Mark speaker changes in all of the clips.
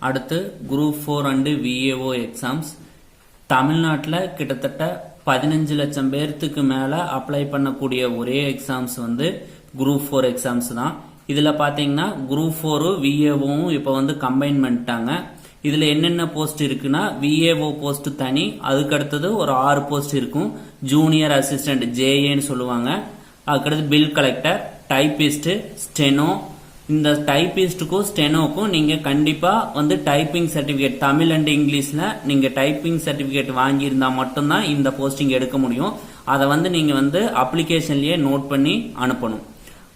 Speaker 1: அடுத்து group 4 and VAO exams. தமிழ்நாட்டில் கிட்டத்தட்ட 15 லட்சம் பேர்த்துக்கு மேல அப்ளை பண்ணக்கூடிய ஒரே எக்ஸாம்ஸ் வந்து குரூப் 4 எக்ஸாம்ஸ் தான். இதுல பாத்தீங்கன்னா குரூப் 4 விஏஓவும் இப்ப வந்து கம்பைன் பண்ணிட்டாங்க. இதுல என்னென்ன போஸ்ட் இருக்குன்னா விஏஓ போஸ்ட் தனி, அதுக்கு அடுத்தது ஒரு 6 போஸ்ட் இருக்கும். ஜூனியர் அசிஸ்டன்ட் ஜேஏன்னு சொல்லுவாங்க. அதுக்கடுத்து பில் கலெக்டர், டைபிஸ்ட், ஸ்டெனோ. இந்த டைபிஸ்டுக்கும் ஸ்டெனோக்கும் நீங்க கண்டிப்பா வந்து டைப்பிங் சர்டிபிகேட் தமிழ் அண்ட் இங்கிலீஷ்ல நீங்க டைப்பிங் சர்டிபிகேட் வாங்கியிருந்தா மட்டும்தான் இந்த போஸ்டிங் எடுக்க முடியும். அதை வந்து நீங்க வந்து அப்ளிகேஷன்லயே நோட் பண்ணி அனுப்பணும்.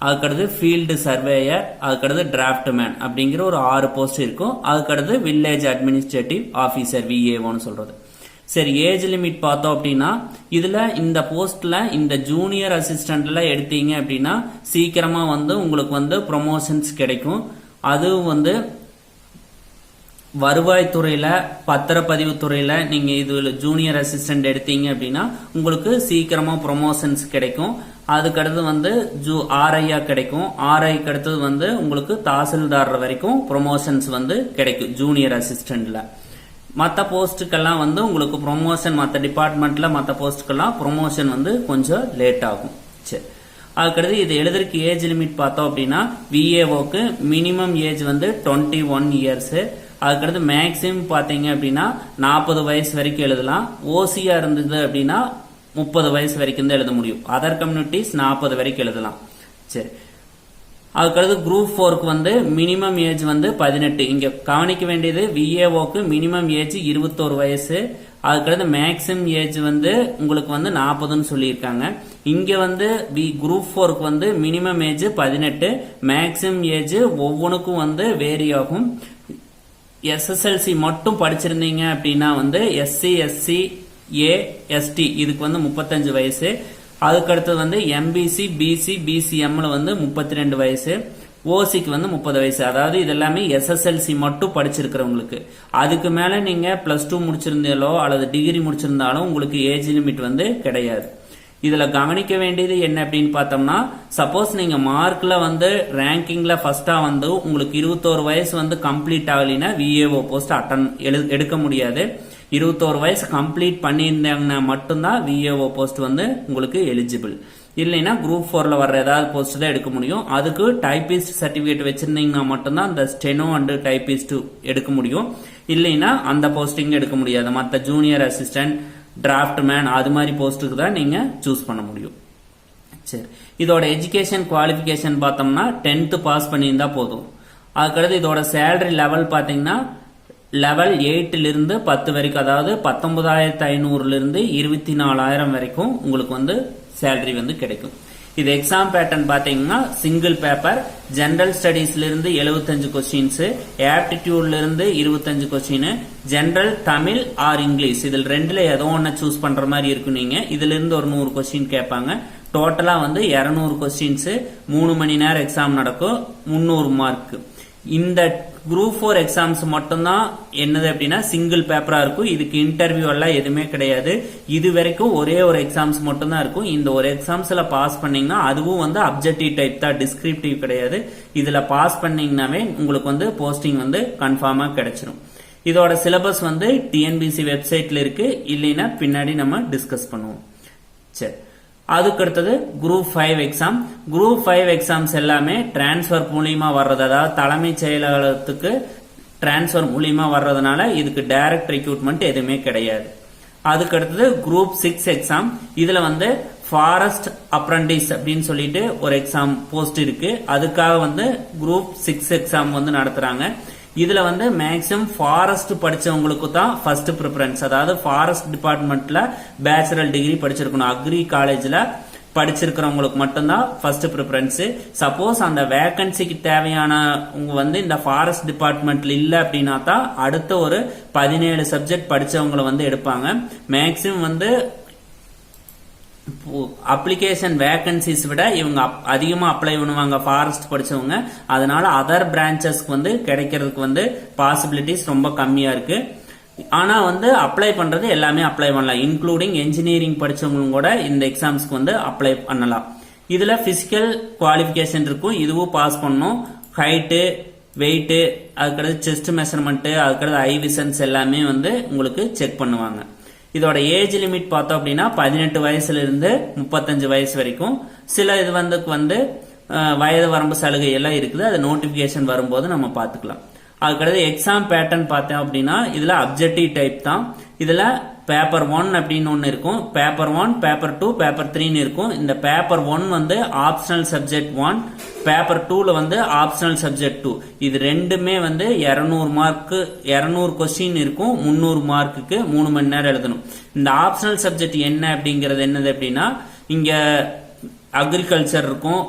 Speaker 1: அதுக்கடுத்து ஃபீல்டு சர்வேயர், அதுக்கடுத்து டிராஃப்ட்மேன் அப்படிங்கிற ஒரு 6 போஸ்ட் இருக்கும். அதுக்கடுத்து வில்லேஜ் அட்மினிஸ்ட்ரேட்டிவ் ஆபீசர் விஏஓன்னு சொல்றது. சரி, ஏஜ் லிமிட் பார்த்தோம் அப்படின்னா இதுல இந்த போஸ்ட்ல இந்த ஜூனியர் அசிஸ்டன்ட்ல எடுத்தீங்க அப்படின்னா சீக்கிரமா வந்து உங்களுக்கு வந்து ப்ரொமோஷன்ஸ் கிடைக்கும். அதுவும் வந்து வருவாய்த்துறையில, பத்திரப்பதிவு துறையில நீங்க இது ஜூனியர் அசிஸ்டன்ட் எடுத்தீங்க அப்படின்னா உங்களுக்கு சீக்கிரமா ப்ரொமோஷன்ஸ் கிடைக்கும். அதுக்கடுத்து வந்து ஆர்ஐயா கிடைக்கும். ஆர்ஐக்கு அடுத்தது வந்து உங்களுக்கு தாசில்தார் வரைக்கும் ப்ரொமோஷன்ஸ் வந்து கிடைக்கும் ஜூனியர் அசிஸ்டன்ட்ல. மற்ற போஸ்ட்டுக்கெல்லாம் வந்து உங்களுக்கு ப்ரொமோஷன் மற்ற டிபார்ட்மெண்ட்ல மற்ற போஸ்ட்டுக்கெல்லாம் ப்ரொமோஷன் வந்து கொஞ்சம் லேட் ஆகும். சரி, அதுக்கடுத்து இது எழுதுறதுக்கு ஏஜ் லிமிட் பார்த்தோம் அப்படின்னா விஏஓக்கு மினிமம் ஏஜ் வந்து 21 இயர்ஸ். அதுக்கடுத்து மேக்ஸிமம் பாத்தீங்க அப்படின்னா 40 வயசு வரைக்கும் எழுதலாம். ஓசியா இருந்தது அப்படின்னா 30 வயசு வரைக்கும் தான் எழுத முடியும். அதர் கம்யூனிட்டிஸ் 40 வரைக்கும் எழுதலாம். சரி, அதுக்கடுத்து குரூப் 4க்கு வந்து மினிமம் ஏஜ் வந்து 18. இங்க கவனிக்க வேண்டியது விஏஓக்கு மினிமம் ஏஜ் 21 வயசு. அதுக்கடுத்து மேக்ஸிமம் ஏஜ் வந்து உங்களுக்கு வந்து 40ன்னு சொல்லியிருக்காங்க. இங்க வந்து குரூப் 4க்கு வந்து மினிமம் ஏஜ் 18, மேக்ஸிமம் ஏஜ் ஒவ்வொன்றுக்கும் வந்து வேரி ஆகும். எஸ்எஸ்எல்சி மட்டும் படிச்சிருந்தீங்க அப்படின்னா வந்து எஸ்சி, எஸ்சி, எஸ்டி இதுக்கு வந்து 35 வயசு. அதுக்கடுத்தது வந்து எம்பிசி, பிசி, பிசிஎம்ல வந்து 32 வயசு. ஓசிக்கு வந்து 30 வயசு. அதாவது இதெல்லாமே எஸ்எஸ்எல்சி மட்டும் படிச்சிருக்கிறவங்களுக்கு. அதுக்கு மேல நீங்க +2 முடிச்சிருந்தாலோ அல்லது டிகிரி முடிச்சிருந்தாலும் உங்களுக்கு ஏஜ் லிமிட் வந்து கிடையாது. இதுல கவனிக்க வேண்டியது என்ன அப்படின்னு பார்த்தோம்னா, சப்போஸ் நீங்க மார்க்ல வந்து ரேங்கிங்ல ஃபர்ஸ்டா வந்து உங்களுக்கு 21 வயசு வந்து கம்ப்ளீட் ஆகலினா விஏஓ போஸ்ட் எடுக்க முடியாது. 21 வயசு கம்ப்ளீட் பண்ணியிருந்தாங்கன்னா மட்டும்தான் விஏஓ போஸ்ட் வந்து உங்களுக்கு எலிஜிபிள். இல்லைன்னா குரூப் 4ல வர்ற ஏதாவது போஸ்ட் தான் எடுக்க முடியும். அதுக்கு டைபிஸ்ட் சர்டிபிகேட் வச்சிருந்தீங்கன்னா மட்டும்தான் அந்த ஸ்டெனோ அண்ட் டைபிஸ்ட் எடுக்க முடியும். இல்லைன்னா அந்த போஸ்டிங் எடுக்க முடியாது. மற்ற ஜூனியர் அசிஸ்டன்ட், டிராஃப்ட்மேன் அது மாதிரி போஸ்ட்டுக்கு தான் நீங்க சூஸ் பண்ண முடியும். சரி, இதோட எஜுகேஷன் குவாலிபிகேஷன் பார்த்தோம்னா 10th பாஸ் பண்ணியிருந்தா போதும். அதுக்கடுத்து இதோட சேலரி லெவல் பாத்தீங்கன்னா லெவல் 8ல இருந்து 10 வரைக்கும், அதாவது 19,500 இருந்து 24,000 வரைக்கும் உங்களுக்கு வந்து சேலரி வந்து கிடைக்கும். இது எக்ஸாம் பேட்டர்ன் பாத்தீங்கன்னா சிங்கிள் பேப்பர், ஜெனரல் ஸ்டடீஸ்ல இருந்து 75 கொஸ்டின்ஸ், ஆப்டிடியூட்ல இருந்து 25 question, general Tamil R English இதில் ரெண்டுல ஏதோ ஒன்னு சூஸ் பண்ற மாதிரி இருக்கும். நீங்க இதுல இருந்து ஒரு 100 கொஸ்டின் கேட்பாங்க. டோட்டலா வந்து 200 கொஸ்டின்ஸ், 3 மணி நேரம் எக்ஸாம் நடக்கும், 300 மார்க். இந்த குரூப் 4 எக்ஸாம்ஸ் மட்டும்தான் என்னது அப்படின்னா சிங்கிள் பேப்பரா இருக்கும். இதுக்கு இன்டர்வியூ எல்லாம் எதுவுமே கிடையாது. இது வரைக்கும் ஒரே ஒரு எக்ஸாம்ஸ் மட்டும் தான் இருக்கும். இந்த ஒரு எக்ஸாம்ஸ்ல பாஸ் பண்ணீங்கன்னா அதுவும் வந்து அப்ஜெக்டிவ் டைப் தான், டிஸ்கிரிப்டிவ் கிடையாது. இதுல பாஸ் பண்ணீங்கன்னாவே உங்களுக்கு வந்து போஸ்டிங் வந்து கன்ஃபார்மா கிடைச்சிடும். இதோட சிலபஸ் வந்து டிஎன்பிசி வெப்சைட்ல இருக்கு. இல்லைன்னா பின்னாடி நம்ம டிஸ்கஸ் பண்ணுவோம். சரி, அதுக்கு அடுத்தது குரூப் 5 எக்ஸாம். குரூப் 5 எக்ஸாம்ஸ் எல்லாமே டிரான்ஸ்பர் மூலியமா வர்றது, அதாவது தலைமை செயலகத்துக்கு டிரான்ஸ்பர் மூலியமா வர்றதுனால இதுக்கு டைரக்ட் ரெக்ரூட்மெண்ட் எதுவுமே கிடையாது. அதுக்கு அடுத்தது குரூப் 6 எக்ஸாம். இதுல வந்து ஃபாரஸ்ட் அப்ரண்டிஸ் அப்படின்னு சொல்லிட்டு ஒரு எக்ஸாம் போஸ்ட் இருக்கு. அதுக்காக வந்து குரூப் 6 எக்ஸாம் வந்து நடத்துறாங்க. இதுல வந்து மேக்சிமம் ஃபாரஸ்ட் படிச்சவங்களுக்கு தான் ஃபர்ஸ்ட் ப்ரிஃபரன்ஸ். அதாவது ஃபாரஸ்ட் டிபார்ட்மெண்ட்ல பேச்சுலர் டிகிரி படிச்சிருக்கணும். அக்ரி காலேஜ்ல படிச்சிருக்கிறவங்களுக்கு மட்டும்தான் ஃபர்ஸ்ட் ப்ரிஃபரன்ஸ். சப்போஸ் அந்த வேகன்சிக்கு தேவையானவங்க வந்து இந்த ஃபாரஸ்ட் டிபார்ட்மெண்ட்ல இல்ல அப்படின்னா தான் அடுத்த ஒரு 17 சப்ஜெக்ட் படிச்சவங்களை வந்து எடுப்பாங்க. மேக்சிமம் வந்து அப்ளிகேஷன் வேகன்சிஸ் விட இவங்க அதிகமா அப்ளை பண்ணுவாங்க ஃபாரஸ்ட் படிச்சவங்க. அதனால அதர் பிரான்சஸ்க்கு வந்து கிடைக்கிறதுக்கு வந்து பாசிபிலிட்டிஸ் ரொம்ப கம்மியா இருக்கு. ஆனா வந்து அப்ளை பண்றது எல்லாமே அப்ளை பண்ணலாம். இன்க்ளூடிங் என்ஜினியரிங் படிச்சவங்களும் கூட இந்த எக்ஸாம்ஸ்க்கு வந்து அப்ளை பண்ணலாம். இதுல பிசிக்கல் குவாலிபிகேஷன் இருக்கும். இதுவும் பாஸ் பண்ணணும். ஹைட்டு, வெயிட், அதுக்கடுத்து செஸ்ட் மெஷர்மெண்ட், அதுக்கடுத்து ஐ விசன்ஸ் எல்லாமே வந்து உங்களுக்கு செக் பண்ணுவாங்க. இதோட ஏஜ் லிமிட் பார்த்தோம் அப்படின்னா 18 வயசுல இருந்து 35 வயசு வரைக்கும். சில இது வந்து வயது வரம்பு சலுகை எல்லாம் இருக்குது. அது நோட்டிபிகேஷன் வரும்போது நம்ம பார்த்துக்கலாம். அதுக்கடுத்து எக்ஸாம் பேட்டர்ன் பார்த்தோம் அப்படின்னா இதுல அப்ஜெக்டிவ் டைப் தான். இதுல பேப்பர் 1 அப்படின்னு ஒன்னு இருக்கும். பேப்பர் 1, பேப்பர் 2, பேப்பர் 3 இருக்கும். இந்த பேப்பர் 1 வந்து ஆப்ஷனல் சப்ஜெக்ட் 1, பேப்பர் 2ல வந்து ஆப்ஷனல் சப்ஜெக்ட் 2. இது ரெண்டுமே வந்து 200 மார்க்கு 200 கொஸ்டின் இருக்கும். 300 மார்க்குக்கு 3 மணி நேரம் எழுதணும். இந்த ஆப்ஷனல் சப்ஜெக்ட் என்ன அப்படிங்கறது என்னது அப்படின்னா இங்க அக்ரிகல்ச்சர் இருக்கும்,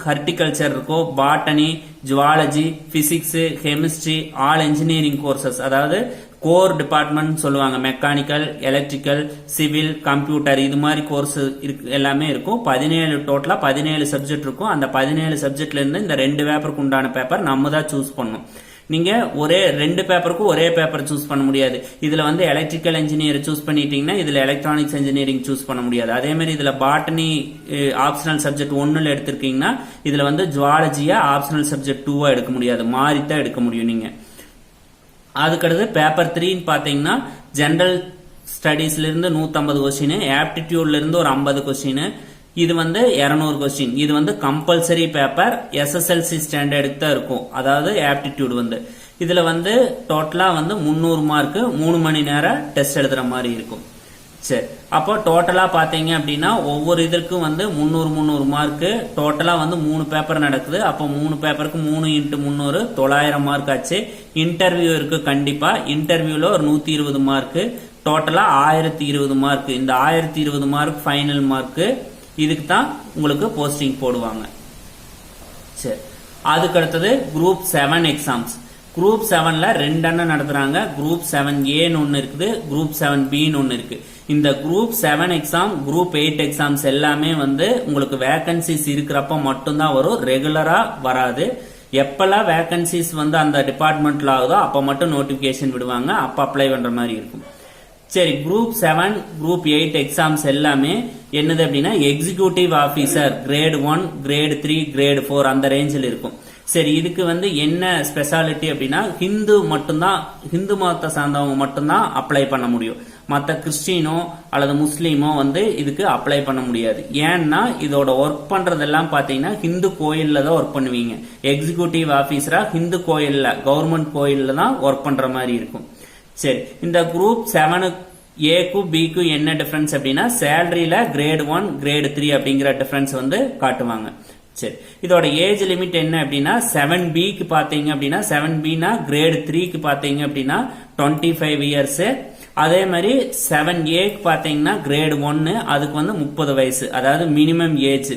Speaker 1: ஹார்டிகல்ச்சர் இருக்கும், botany, zoology, physics, chemistry, all engineering courses, அதாவது கோர் டிபார்ட்மெண்ட் சொல்லுவாங்க. மெக்கானிக்கல், எலக்ட்ரிக்கல், சிவில், கம்ப்யூட்டர், இது மாதிரி கோர்ஸ் எல்லாமே இருக்கும். 17 சப்ஜெக்ட் இருக்கும். அந்த 17 சப்ஜெக்ட்ல இருந்து இந்த 2 பேப்பருக்கு உண்டான பேப்பர் நம்ம தான் சூஸ் பண்ணணும். நீங்க ஒரே 2 பேப்பருக்கும் ஒரே பேப்பர் சூஸ் பண்ண முடியாது. இதுல வந்து எலக்ட்ரிக்கல் இன்ஜினியர் சூஸ் பண்ணிட்டீங்கன்னா இதுல எலக்ட்ரானிக்ஸ் இன்ஜினியரிங் சூஸ் பண்ண முடியாது. அதே மாதிரி இதுல பாட்டனி ஆப்ஷனல் சப்ஜெக்ட் 1ல எடுத்திருக்கீங்கன்னா இதுல வந்து ஜுவாலஜியா ஆப்ஷனல் சப்ஜெக்ட் 2 எடுக்க முடியாது, மாறித்தான் எடுக்க முடியும் நீங்க. அதுக்கடுத்து பேப்பர் 3 பாத்தீங்கன்னா ஜெனரல் ஸ்டடீஸ்ல இருந்து 150 கொஸ்டின், ஆப்டிடியூட்ல இருந்து ஒரு 50 கொஸ்டின், இது வந்து 200 கொஸ்டின். இது வந்து கம்பல்சரி பேப்பர், SSLC ஸ்டாண்டர்டுக்கு தான் இருக்கும். அதாவது ஆப்டிடியூட் வந்து இதுல வந்து டோட்டலா வந்து 300 மார்க்கு 3 மணி நேரம் டெஸ்ட் எழுதுற மாதிரி இருக்கும். சரி, அப்போ டோட்டலா பாத்தீங்க அப்படின்னா ஒவ்வொரு இதற்கும் வந்து 300 மார்க்கு, டோட்டலா வந்து 3 பேப்பர் நடக்குது. அப்போ 3 பேப்பருக்கு 3 × 300 900 மார்க் ஆச்சு. இன்டர்வியூ இருக்கு கண்டிப்பா. இன்டர்வியூல ஒரு 120 மார்க்கு, டோட்டலா 1020 மார்க். இந்த 1020 மார்க் ஃபைனல் மார்க்கு. இதுக்கு தான் உங்களுக்கு போஸ்டிங் போடுவாங்க. சரி, அதுக்கு அடுத்தது குரூப் 7 எக்ஸாம்ஸ். குரூப் 7ல 2 அண்ணன் நடத்துறாங்க. குரூப் 7A ஒன்னு இருக்குது, குரூப் 7B ஒன்னு இருக்கு. இந்த குரூப் 7 எக்ஸாம், குரூப் 8 எக்ஸாம்ஸ் எல்லாமே வந்து உங்களுக்கு வேகன்சிஸ் இருக்கிறப்ப மட்டும்தான் வரும், ரெகுலரா வராது. எப்பெல்லாம் வேகன்சிஸ் வந்து அந்த டிபார்ட்மெண்ட்ல ஆகுதோ அப்ப மட்டும் நோட்டிபிகேஷன் விடுவாங்க, அப்ப அப்ளை பண்ற மாதிரி இருக்கும். சரி, குரூப் 7, குரூப் 8 எக்ஸாம்ஸ் எல்லாமே என்னது அப்படின்னா executive officer grade 1, grade 3, grade 4 அந்த ரேஞ்சில் இருக்கும். சரி, இதுக்கு வந்து என்ன ஸ்பெஷாலிட்டி அப்படின்னா ஹிந்து மதத்தை சார்ந்தவங்க மட்டும்தான் அப்ளை பண்ண முடியும். மற்ற கிறிஸ்டினோ அல்லது முஸ்லீமோ வந்து இதுக்கு அப்ளை பண்ண முடியாது. ஏன்னா இதோட ஒர்க் பண்றதெல்லாம் பாத்தீங்கன்னா ஹிந்து கோயில்ல தான் ஒர்க் பண்ணுவீங்க. எக்ஸிகியூட்டிவ் ஆபீசரா ஹிந்து கோயில்ல, கவர்மெண்ட் கோயில்ல தான் ஒர்க் பண்ற மாதிரி இருக்கும். சரி, இந்த குரூப் 7A B என்ன டிஃபரன்ஸ் அப்படின்னா சேலரியில கிரேட் 1, கிரேட் 3 அப்படிங்கிற டிஃபரன்ஸ் வந்து காட்டுவாங்க. சரி, இதோட ஏஜ் லிமிட் என்ன அப்படின்னா 7Bக்கு பாத்தீங்க அப்படின்னா 7Bனா கிரேட் 3க்கு பாத்தீங்க அப்படின்னா 25 இயர்ஸ். அதே மாதிரி 7Aக்கு பாத்தீங்கன்னா கிரேட் 1 அதுக்கு வந்து 30 வயசு, அதாவது மினிமம் ஏஜ்.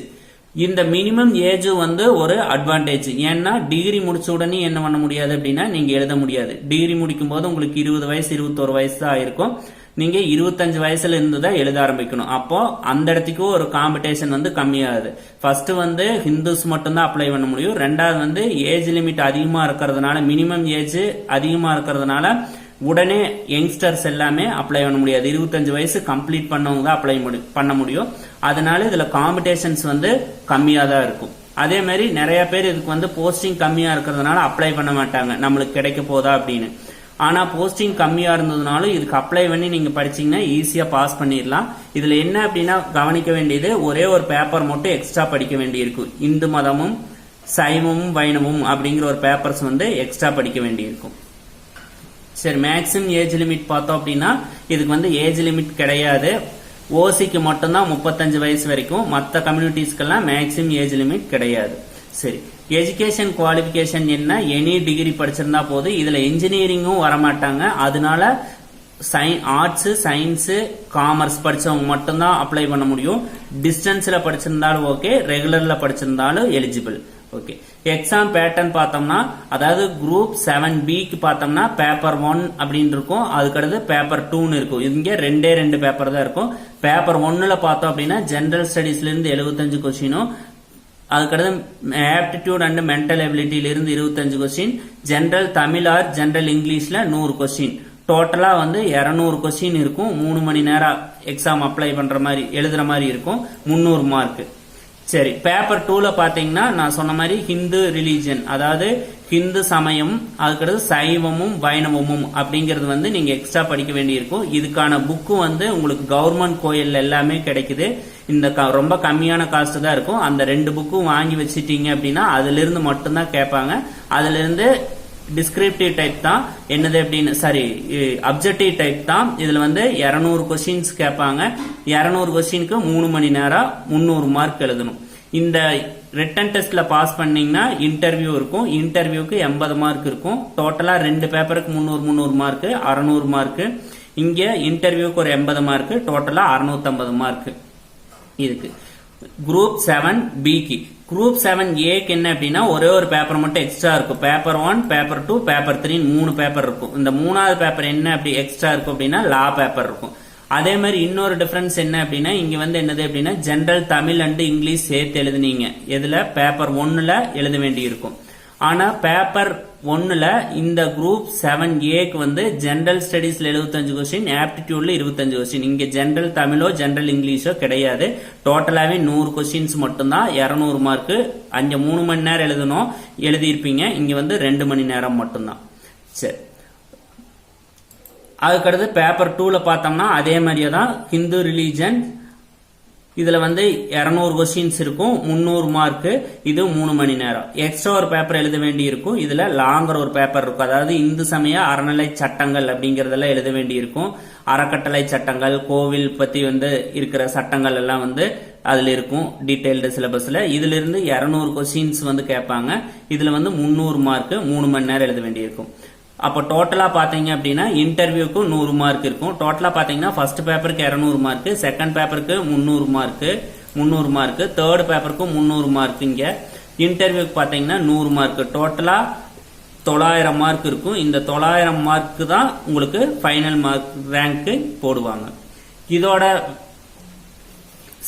Speaker 1: இந்த மினிமம் ஏஜ் வந்து ஒரு அட்வான்டேஜ். ஏன்னா டிகிரி முடிச்ச உடனே என்ன பண்ண முடியாது அப்படின்னா நீங்க எழுத முடியாது. டிகிரி முடிக்கும் போது உங்களுக்கு 20 வயசு 21 வயசு தான் இருக்கும். நீங்க 25 வயசுல இருந்து தான் எழுத ஆரம்பிக்கணும். அப்போ அந்த இடத்துக்கு ஒரு காம்படிஷன் வந்து கம்மியாகுது. ஃபர்ஸ்ட் வந்து ஹிந்துஸ் மட்டும் தான் அப்ளை பண்ண முடியும். ரெண்டாவது வந்து ஏஜ் லிமிட் அதிகமா இருக்கிறதுனால, மினிமம் ஏஜ் அதிகமா இருக்கிறதுனால உடனே யங்ஸ்டர்ஸ் எல்லாமே அப்ளை பண்ண முடியாது. 25 வயசு கம்ப்ளீட் பண்ணவங்க தான் அப்ளை பண்ண முடியும். அதனால இதுல காம்படிஷன்ஸ் வந்து கம்மியா தான் இருக்கும். அதே மாதிரி நிறைய பேர் இதுக்கு வந்து போஸ்டிங் கம்மியா இருக்கிறதுனால அப்ளை பண்ண மாட்டாங்க, நம்மளுக்கு கிடைக்க போதா அப்படின்னு. ஆனா போஸ்டிங் கம்மியா இருந்ததுனாலும் இதுக்கு அப்ளை பண்ணி நீங்க படிச்சீங்கன்னா ஈஸியா பாஸ் பண்ணிடலாம். இதுல என்ன அப்படின்னா கவனிக்க வேண்டியது, ஒரே ஒரு பேப்பர் மட்டும் எக்ஸ்ட்ரா படிக்க வேண்டியிருக்கும். இந்து மதமும் சைவமும் வைணவமும் அப்படிங்கிற ஒரு பேப்பர்ஸ் வந்து எக்ஸ்ட்ரா படிக்க வேண்டியிருக்கும். சரி, மேக்ஸிமம் ஏஜ் லிமிட் பார்த்தோம் அப்படின்னா இதுக்கு வந்து ஏஜ் லிமிட் கிடையாது. ஓசிக்கு மட்டும்தான் 35 வயசு வரைக்கும், மற்ற கம்யூனிட்டிஸ்க்கெல்லாம் மேக்ஸிமம் ஏஜ் லிமிட் கிடையாது. சரி, எஜுகேஷன் குவாலிபிகேஷன் என்ன, எனி டிகிரி படிச்சிருந்தா போதும். இதுல இன்ஜினியரிங்கும் வரமாட்டாங்க. அதனால ஆர்ட்ஸ், சயின்ஸ், காமர்ஸ் படிச்சவங்க மட்டும்தான் அப்ளை பண்ண முடியும். டிஸ்டன்ஸ்ல படிச்சிருந்தாலும் ஓகே, ரெகுலர்ல படிச்சிருந்தாலும் எலிஜிபிள். ஓகே, எக்ஸாம் பேட்டர்ன் பார்த்தோம்னா, அதாவது குரூப் 7Bக்கு பார்த்தோம்னா பேப்பர் 1 அப்படின்னு இருக்கும், அதுக்கடுத்து பேப்பர் 2 இருக்கும். இங்க 2 பேப்பர் தான் இருக்கும். பேப்பர் 1ல பார்த்தோம் அப்படின்னா ஜெனரல் ஸ்டடீஸ்ல இருந்து 75 கொஸ்டினும், அதுக்கடுத்து ஆப்டிடியூட் அண்ட் மென்டல் எபிலிட்டியில இருந்து 25 question, general Tamil or general இங்கிலீஷ்ல 100 கொஸ்டின். டோட்டலா வந்து 200 கொஸ்டின் இருக்கும். 3 மணி நேரம் எக்ஸாம் அப்ளை பண்ற மாதிரி எழுதுற மாதிரி இருக்கும். 300 மார்க். சரி, பேப்பர் 2ல பாத்தீங்கன்னா நான் சொன்ன மாதிரி ஹிந்து ரிலீஜன், அதாவது ஹிந்து சமயம், அதுக்கடுத்து சைவமும் வைணவமும் அப்படிங்கறது வந்து நீங்க எக்ஸ்ட்ரா படிக்க வேண்டியிருக்கும். இதுக்கான புக்கு வந்து உங்களுக்கு கவர்மெண்ட் கோயில் எல்லாமே கிடைக்குது. இந்த ரொம்ப கம்மியான காஸ்ட் தான் இருக்கும். அந்த 2 புக்கும் வாங்கி வச்சிட்டீங்க அப்படின்னா அதுல இருந்து மட்டும்தான் கேட்பாங்க. அதுல இருந்து டிஸ்கிரிப்டிவ் டைப் தான் என்னது அப்படின்னு, சாரி அப்ஜெக்டிவ் டைப் தான். இதுல வந்து 200 கொஸ்டின்ஸ் கேட்பாங்க. 200 கொஸ்டினுக்கு 3 மணி நேரம் 300 மார்க் எழுதணும். இந்த ரிட்டன் டெஸ்ட்ல பாஸ் பண்ணீங்கன்னா இன்டர்வியூ இருக்கும். இன்டர்வியூக்கு 80 மார்க் இருக்கும். டோட்டலா 2 பேப்பருக்கு 300 மார்க், 600 மார்க். இங்க இன்டர்வியூக்கு ஒரு 80 மார்க், டோட்டலா 650 மார்க் இருக்கு. குரூப் 7B குரூப் 7Aக்கு என்ன அப்படின்னா ஒரே ஒரு பேப்பர் மட்டும் எக்ஸ்ட்ரா இருக்கும். பேப்பர் 1, பேப்பர் 2, பேப்பர் 3 3 பேப்பர் இருக்கும். இந்த 3வது பேப்பர் என்ன அப்படி எக்ஸ்ட்ரா இருக்கும் அப்படின்னா லா பேப்பர் இருக்கும். அதே மாதிரி இன்னொரு டிஃபரன்ஸ் என்ன அப்படின்னா இங்க வந்து என்னது அப்படின்னா ஜெனரல் தமிழ் அண்ட் இங்கிலீஷ் சேர்த்து எழுதுனீங்க. இதுல பேப்பர் 1ல எழுத வேண்டி இருக்கும். ஆனா பேப்பர் 1ல இந்த குரூப் 7Aக்கு வந்து ஜெனரல் ஸ்டடீஸ்ல 75 கொஸ்டின், ஆப்டிடியூட்ல 25 கொஸ்டின். இங்க ஜெனரல் தமிழோ ஜெனரல் இங்கிலீஷோ கிடையாது. டோட்டலாவே 100 கொஸ்டின்ஸ் மட்டும்தான், 200 மார்க். அங்க 3 மணி நேரம் எழுதணும், எழுதியிருப்பீங்க. இங்க வந்து 2 மணி நேரம் மட்டும்தான். சரி, அதுக்கடுத்து பேப்பர் 2ல பார்த்தோம்னா அதே மாதிரியே தான் ஹிந்து ரிலீஜன். இதுல வந்து 200 கொஸ்டின்ஸ் இருக்கும், 300 மார்க். இது 3 மணி நேரம். எக்ஸ்ட்ரா ஒரு பேப்பர் எழுத வேண்டி இருக்கும். இதுல லாங்கர் ஒரு பேப்பர் இருக்கும். அதாவது இந்து சமய அறநிலை சட்டங்கள் அப்படிங்கறதெல்லாம் எழுத வேண்டி இருக்கும். அறக்கட்டளை சட்டங்கள், கோவில் பத்தி வந்து இருக்கிற சட்டங்கள் எல்லாம் வந்து அதுல இருக்கும் டீடைல்டு சிலபஸ்ல. இதுல இருந்து 200 கொஸ்டின்ஸ் வந்து கேட்பாங்க. இதுல வந்து 300 மார்க், 3 மணி நேரம் எழுத வேண்டி இருக்கும். அப்ப டோட்டலா பாத்தீங்க அப்படின்னா இன்டர்வியூக்கு 100 மார்க் இருக்கும். டோட்டலா பாத்தீங்கன்னா ஃபர்ஸ்ட் பேப்பருக்கு 200 மார்க், செகண்ட் பேப்பருக்கு 300 மார்க், தேர்ட் பேப்பருக்கு 300 மார்க். இங்க இன்டர்வியூக்கு பாத்தீங்கன்னா 100 மார்க். டோட்டலா 900 மார்க் இருக்கும். இந்த 900 மார்க் தான் உங்களுக்கு ஃபைனல் மார்க் ரேங்க் போடுவாங்க. இதோட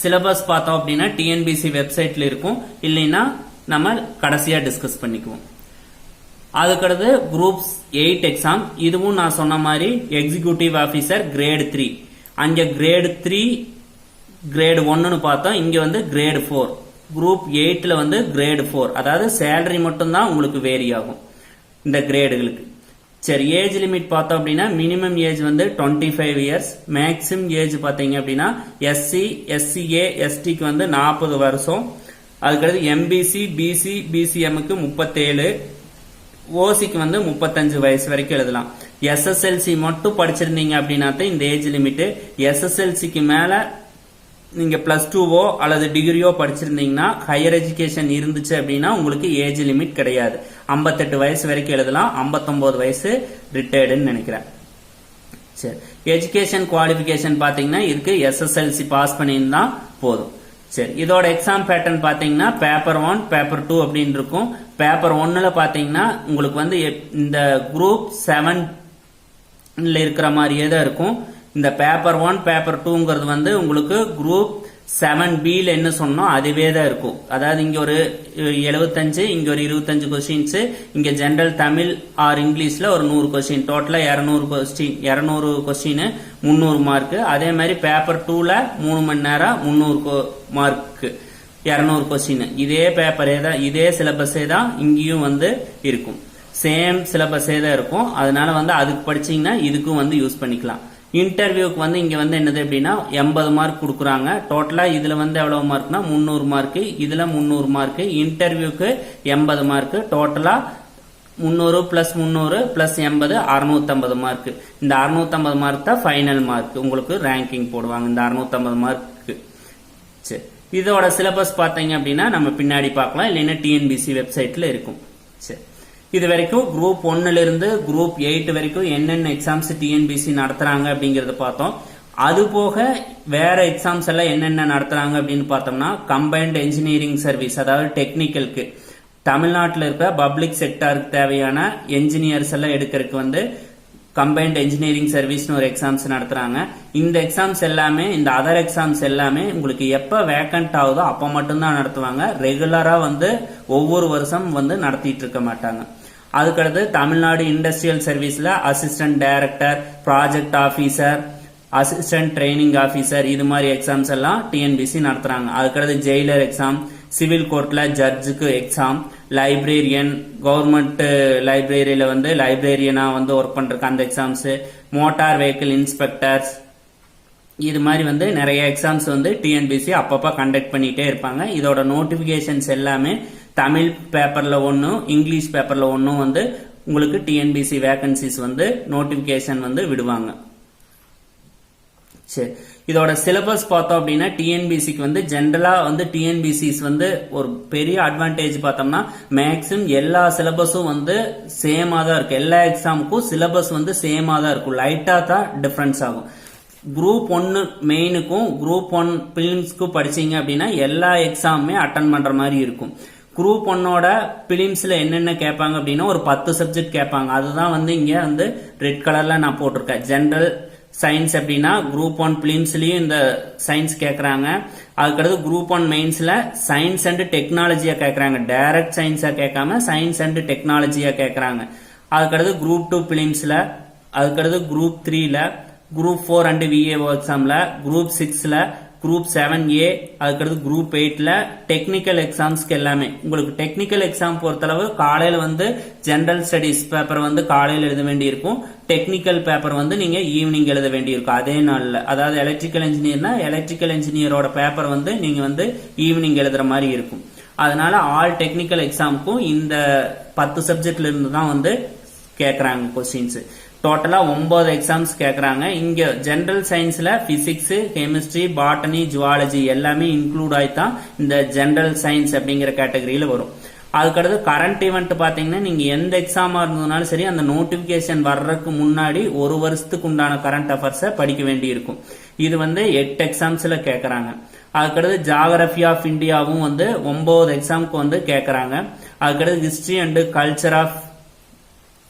Speaker 1: சிலபஸ் பார்த்தோம் அப்படின்னா டிஎன்பிசி வெப்சைட்ல இருக்கும், இல்லைன்னா நம்ம கடைசியா டிஸ்கஸ் பண்ணிக்குவோம். அதுக்கடுத்து குரூப் 8 எக்ஸாம். இதுவும் நான் சொன்ன மாதிரி எக்ஸிகியூட்டிவ் ஆபீசர் கிரேட் 3. அங்க கிரேட் 3 கிரேட் 1ன்னு பார்த்தோம். இங்க வந்து கிரேட் 4. குரூப் 8ல வந்து கிரேட் 4, அதாவது சேலரி மட்டும் தான் உங்களுக்கு வேரி ஆகும் இந்த கிரேடுகளுக்கு. சரி, ஏஜ் லிமிட் பார்த்தோம் அப்படின்னா மினிமம் ஏஜ் வந்து 25 இயர்ஸ். மேக்ஸிமம் ஏஜ் பாத்தீங்க அப்படின்னா எஸ்சி, எஸ்சிஏ, எஸ்டிக்கு வந்து 40 வருஷம். அதுக்கடுத்து எம்பிசி, பிசி, பிசிஎம்க்கு 37, ஓசிக்கு வந்து 35 வயசு வரைக்கும் எழுதலாம். எஸ்எஸ்எல்சி மட்டும் படிச்சிருந்தீங்க அப்படின்னா இந்த ஏஜ் லிமிட். எஸ்எஸ்எல்சிக்கு மேல நீங்க +2வோ அல்லது டிகிரியோ படிச்சிருந்தீங்கன்னா, ஹையர் எஜுகேஷன் இருந்துச்சு அப்படின்னா உங்களுக்கு ஏஜ் லிமிட் கிடையாது. 58 வயசு வரைக்கும் எழுதலாம். 59 வயசு ரிட்டையர்டுன்னு நினைக்கிறேன். சரி, எஜுகேஷன் குவாலிபிகேஷன் பாத்தீங்கன்னா இதுக்கு எஸ்எஸ்எல்சி பாஸ் பண்ணியிருந்தா போதும். சரி, இதோட எக்ஸாம் பேட்டர்ன் பாத்தீங்கன்னா பேப்பர் 1, பேப்பர் 2 அப்படின்னு இருக்கும். பேப்பர் 1ல பாத்தீங்கன்னா உங்களுக்கு வந்து இந்த குரூப் 7ல இருக்கிற மாதிரியே தான் இருக்கும். இந்த பேப்பர் 1, பேப்பர் 2ங்கிறது வந்து உங்களுக்கு குரூப் 7Bல என்ன சொன்னோம் அதுவே தான் இருக்கும். அதாவது இங்க ஒரு 75, இங்க ஒரு 25 கொஸ்டின்ஸ், இங்க ஜெனரல் தமிழ் ஆர் இங்கிலீஷ்ல ஒரு 100 கொஸ்டின். டோட்டலா 200 கொஸ்டின் 300 மார்க். அதே மாதிரி பேப்பர் 2ல 3 மணி நேரம் 300 மார்க், 200 கொஸ்டின். இதே பேப்பரே தான், இதே சிலபஸே தான் இங்கேயும் வந்து இருக்கும். சேம் சிலபஸே தான் இருக்கும். அதனால வந்து அதுக்கு படிச்சீங்கன்னா இதுக்கும் வந்து யூஸ் பண்ணிக்கலாம். இன்டர்வியூக்கு வந்து இங்க வந்து என்னது அப்படின்னா 80 மார்க் கொடுக்குறாங்க. டோட்டலா இதுல வந்து எவ்வளவு மார்க்னா 300 மார்க், இதுல 300 மார்க். இன்டர்வியூக்கு 80 மார்க். டோட்டலா 300 + 300 + 80 650 மார்க். இந்த 650 மார்க் தான் ஃபைனல் மார்க், உங்களுக்கு ரேங்கிங் போடுவாங்க இந்த 650 மார்க். சரி, இதோட சிலபஸ் பாத்தீங்க அப்படின்னா நம்ம பின்னாடி பார்க்கலாம், இல்லைன்னா டிஎன்பிசி வெப்சைட்ல இருக்கும். சரி, இது வரைக்கும் குரூப் 1ல இருந்து குரூப் 8 வரைக்கும் என்னென்ன எக்ஸாம்ஸ் டிஎன்பிசி நடத்துறாங்க அப்படிங்கறத பார்த்தோம். அது போக வேற எக்ஸாம்ஸ் எல்லாம் என்னென்ன நடத்துறாங்க அப்படின்னு பார்த்தோம்னா கம்பைன்ட் என்ஜினியரிங் சர்வீஸ், அதாவது டெக்னிக்கலுக்கு தமிழ்நாட்டில் இருக்க பப்ளிக் செக்டாருக்கு தேவையான என்ஜினியர்ஸ் எல்லாம் எடுக்கிறதுக்கு வந்து கம்பைன்ட் என்ஜினியரிங் சர்வீஸ்னு ஒரு எக்ஸாம்ஸ் நடத்துறாங்க. இந்த எக்ஸாம்ஸ் எல்லாமே, இந்த அதர் எக்ஸாம்ஸ் எல்லாமே உங்களுக்கு எப்ப வேக்கன்ட் ஆகுதோ அப்ப மட்டும்தான் நடத்துவாங்க. ரெகுலரா வந்து ஒவ்வொரு வருஷம் வந்து நடத்திட்டு இருக்க மாட்டாங்க. அதுக்கடுத்து தமிழ்நாடு இண்டஸ்ட்ரியல் சர்வீஸ்ல assistant director, project officer, assistant training officer, இது மாதிரி எக்ஸாம்ஸ் எல்லாம் டிஎன்பிசி நடத்துறாங்க. அதுக்கடுத்து ஜெயிலர் எக்ஸாம், சிவில் கோர்ட்ல ஜட்ஜுக்கு எக்ஸாம், லைப்ரேரியன் கவர்மெண்ட் லைப்ரரியில வந்து லைப்ரேரியனா வந்து ஒர்க் பண்றதுக்கு அந்த எக்ஸாம்ஸ், மோட்டார் வெஹிக்கிள் இன்ஸ்பெக்டர்ஸ், இது மாதிரி வந்து நிறைய எக்ஸாம்ஸ் வந்து டிஎன்பிசி அப்பப்ப கண்டக்ட் பண்ணிட்டே இருப்பாங்க. இதோட நோட்டிபிகேஷன்ஸ் எல்லாமே தமிழ் பேப்பர்ல ஒன்னும் இங்கிலீஷ் பேப்பர்ல ஒன்னும் வந்து உங்களுக்கு டிஎன்பிசி வேகன்சிஸ் வந்து நோட்டிபிகேஷன் வந்து விடுவாங்க. சரி, இதோட சிலபஸ் பார்த்தோம் அப்படின்னா டிஎன்பிசிக்கு வந்து ஜென்ரலா வந்து டிஎன்பிசிஸ் வந்து ஒரு பெரிய அட்வான்டேஜ் பார்த்தோம்னா மேக்ஸிமம் எல்லா சிலபஸும் வந்து சேமா தான் இருக்கு. எல்லா எக்ஸாமுக்கும் சிலபஸ் வந்து சேமா தான் இருக்கும், லைட்டா தான் டிஃபரன்ஸ் ஆகும். குரூப் 1 மெயினுக்கும் குரூப் 1 பிலிம்ஸ்க்கும் படிச்சீங்க அப்படின்னா எல்லா எக்ஸாமுமே அட்டன் பண்ற மாதிரி இருக்கும். குரூப் 1ஓட பிலிம்ஸ்ல என்னென்ன கேட்பாங்க அப்படின்னா ஒரு 10 சப்ஜெக்ட் கேட்பாங்க. அதுதான் வந்து இங்க வந்து ரெட் கலர்ல நான் போட்டிருக்கேன். ஜெனரல் சயின்ஸ் அப்படின்னா குரூப் 1 பிலிம்ஸ்லயும் இந்த சயின்ஸ் கேட்கறாங்க. அதுக்கடுத்து குரூப் 1 மெயின்ஸ்ல சயின்ஸ் அண்ட் டெக்னாலஜியா கேட்கறாங்க. டைரக்ட் சயின்ஸா கேட்காம சயின்ஸ் அண்ட் டெக்னாலஜியா கேட்கறாங்க. அதுக்கடுத்து குரூப் 2 பிலிம்ஸ்ல, அதுக்கடுத்து குரூப் 3ல, குரூப் 4 அண்ட் விஏஓ எக்ஸாம்ல, குரூப் 6ல, குரூப் 7A, அதுக்கடுத்து குரூப் 8ல டெக்னிக்கல் எக்ஸாம்ஸ்க்கு எல்லாமே. உங்களுக்கு டெக்னிக்கல் எக்ஸாம் பொறுத்தளவு காலையில வந்து ஜெனரல் ஸ்டடிஸ் பேப்பர் வந்து காலையில எழுத வேண்டி இருக்கும். டெக்னிக்கல் பேப்பர் வந்து நீங்க ஈவினிங் எழுத வேண்டி இருக்கும் அதே நாள்ல. அதாவது எலக்ட்ரிக்கல் இன்ஜினியர்னா எலக்ட்ரிக்கல் இன்ஜினியரோட பேப்பர் வந்து நீங்க வந்து ஈவினிங் எழுதுற மாதிரி இருக்கும். அதனால ஆல் டெக்னிக்கல் எக்ஸாமுக்கும் இந்த 10 சப்ஜெக்ட்ல இருந்து தான் வந்து கேட்கறாங்க கொஸ்டின்ஸ். டோட்டலா 9 எக்ஸாம்ஸ் கேட்கறாங்க. இங்க ஜெனரல் சயின்ஸ்ல பிசிக்ஸ், கெமிஸ்ட்ரி, பாட்டனி, ஜுவாலஜி எல்லாமே இன்க்ளூட் ஆயித்தான் இந்த ஜெனரல் சயின்ஸ் அப்படிங்கிற கேட்டகரியில வரும். அதுக்கடுத்து கரண்ட் ஈவெண்ட் பாத்தீங்கன்னா நீங்க எந்த எக்ஸாமா இருந்ததுனாலும் சரி அந்த நோட்டிபிகேஷன் வர்றதுக்கு முன்னாடி ஒரு வருஷத்துக்கு உண்டான கரண்ட் அஃபேர்ஸ படிக்க வேண்டி இருக்கும். இது வந்து 8 எக்ஸாம்ஸ்ல கேட்கறாங்க. அதுக்கடுத்து ஜியோகிராபி ஆஃப் இந்தியாவும் வந்து 9 எக்ஸாமுக்கு வந்து கேட்கறாங்க. அதுக்கடுத்து history and culture of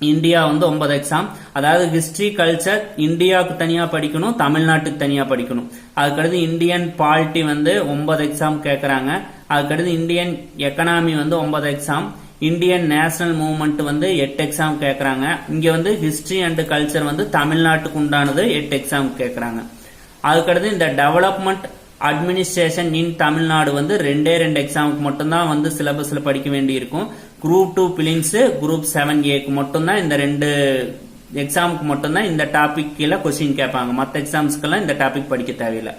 Speaker 1: India வந்து 9 எக்ஸாம். அதாவது ஹிஸ்டரி கல்ச்சர் இந்தியாவுக்கு தனியா படிக்கணும், தமிழ்நாட்டுக்கு தனியா படிக்கணும். அதுக்கடுத்து இந்தியன் பாலிட்டி வந்து 9 எக்ஸாம் கேட்கறாங்க. அதுக்கடுத்து இந்தியன் எக்கனாமி வந்து 9 எக்ஸாம். இந்தியன் நேஷனல் மூவ்மெண்ட் வந்து 8 எக்ஸாம் கேட்கறாங்க. இங்க வந்து ஹிஸ்டரி அண்ட் கல்ச்சர் வந்து தமிழ்நாட்டுக்கு உண்டானது 8 எக்ஸாம் கேட்கறாங்க. அதுக்கடுத்து இந்த டெவலப்மெண்ட் அட்மினிஸ்ட்ரேஷன் இன் தமிழ்நாடு வந்து 2 எக்ஸாமுக்கு மட்டும்தான் வந்து சிலபஸ்ல படிக்க வேண்டி இருக்கும். குரூப் 2 பிலிம்ஸ், குரூப் 7Aக்கு மட்டும்தான் இந்த 2 எக்ஸாமுக்கு மட்டும்தான் இந்த டாபிக் கீழே கொஸ்டின் கேட்பாங்க. மற்ற எக்ஸாம்ஸ்க்கெல்லாம் இந்த டாபிக் படிக்க தேவையில்லை.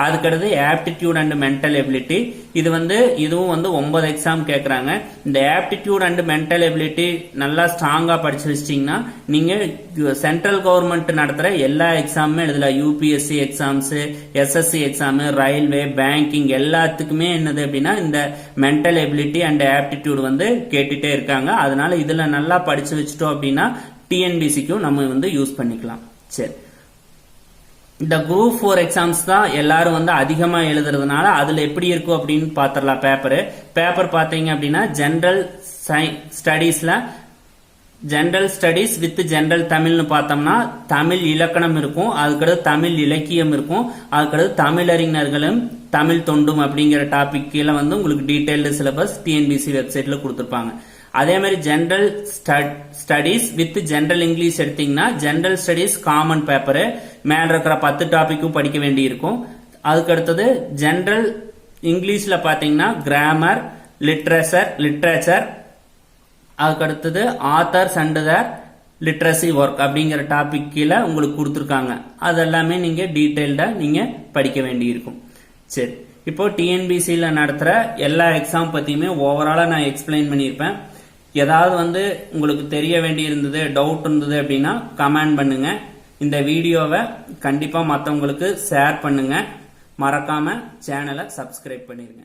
Speaker 1: அதுக்கடுத்து ஆப்டிடியூட் அண்ட் மென்டல் எபிலிட்டி, இதுவும் வந்து 9 எக்ஸாம் கேட்கறாங்க. இந்த ஆப்டிடியூட் அண்ட் மென்டல் எபிலிட்டி நல்லா ஸ்ட்ராங்கா படிச்சு வச்சிட்டீங்கன்னா நீங்க சென்ட்ரல் கவர்மெண்ட் நடத்துற எல்லா எக்ஸாமுமே எழுதலாம். UPSC exams, SSC exam, railway, banking எல்லாத்துக்குமே என்னது அப்படின்னா இந்த மென்டல் எபிலிட்டி அண்ட் ஆப்டிடியூட் வந்து கேட்டுட்டே இருக்காங்க. அதனால இதுல நல்லா படிச்சு வச்சுட்டோம் அப்படின்னா டிஎன்பிசிக்கும் நம்ம வந்து யூஸ் பண்ணிக்கலாம். சரி, இந்த குரூப் 4 எக்ஸாம்ஸ் தான் எல்லாரும் வந்து அதிகமா எழுதுறதுனால அதுல எப்படி இருக்கும் அப்படின்னு பாத்திரலாம். பேப்பர் பாத்தீங்க அப்படின்னா ஜெனரல் ஸ்டடீஸ்ல ஜெனரல் ஸ்டடீஸ் வித் ஜெனரல் தமிழ்னு பார்த்தோம்னா தமிழ் இலக்கணம் இருக்கும், அதுக்கடுத்து தமிழ் இலக்கியம் இருக்கும், அதுக்கடுத்து தமிழறிஞர்களும் தமிழ் தொண்டும் அப்படிங்கிற டாபிக் கீழே வந்து உங்களுக்கு டீடைல்டு சிலபஸ் டிஎன்பிசி வெப்சைட்ல கொடுத்திருப்பாங்க. அதே மாதிரி general studies with general English எடுத்தீங்கன்னா ஜெனரல் ஸ்டடீஸ் காமன் பேப்பர் மேல இருக்கிற 10 டாபிக்கும் படிக்க வேண்டி இருக்கும். அதுக்கு அடுத்தது ஜெனரல் இங்கிலீஷ்ல பாத்தீங்கன்னா கிராமர், லிட்ரேச்சர், அதுக்கு அடுத்தது authors and the literacy work அப்படிங்கிற டாபிக் கீழே உங்களுக்கு கொடுத்துருக்காங்க. அதெல்லாமே நீங்க டீடைல்டா நீங்க படிக்க வேண்டி இருக்கும். சரி, இப்போ டிஎன்பிசியில நடத்துற எல்லா எக்ஸாம் பத்தியுமே ஓவராலா நான் எக்ஸ்பிளைன் பண்ணியிருப்பேன். ஏதாவது வந்து உங்களுக்கு தெரிய வேண்டி இருந்தது, டவுட் இருந்தது அப்படின்னா கமெண்ட் பண்ணுங்க. இந்த வீடியோவை கண்டிப்பா மற்றவங்களுக்கு ஷேர் பண்ணுங்க. மறக்காம சேனலை சப்ஸ்கிரைப் பண்ணிருங்க.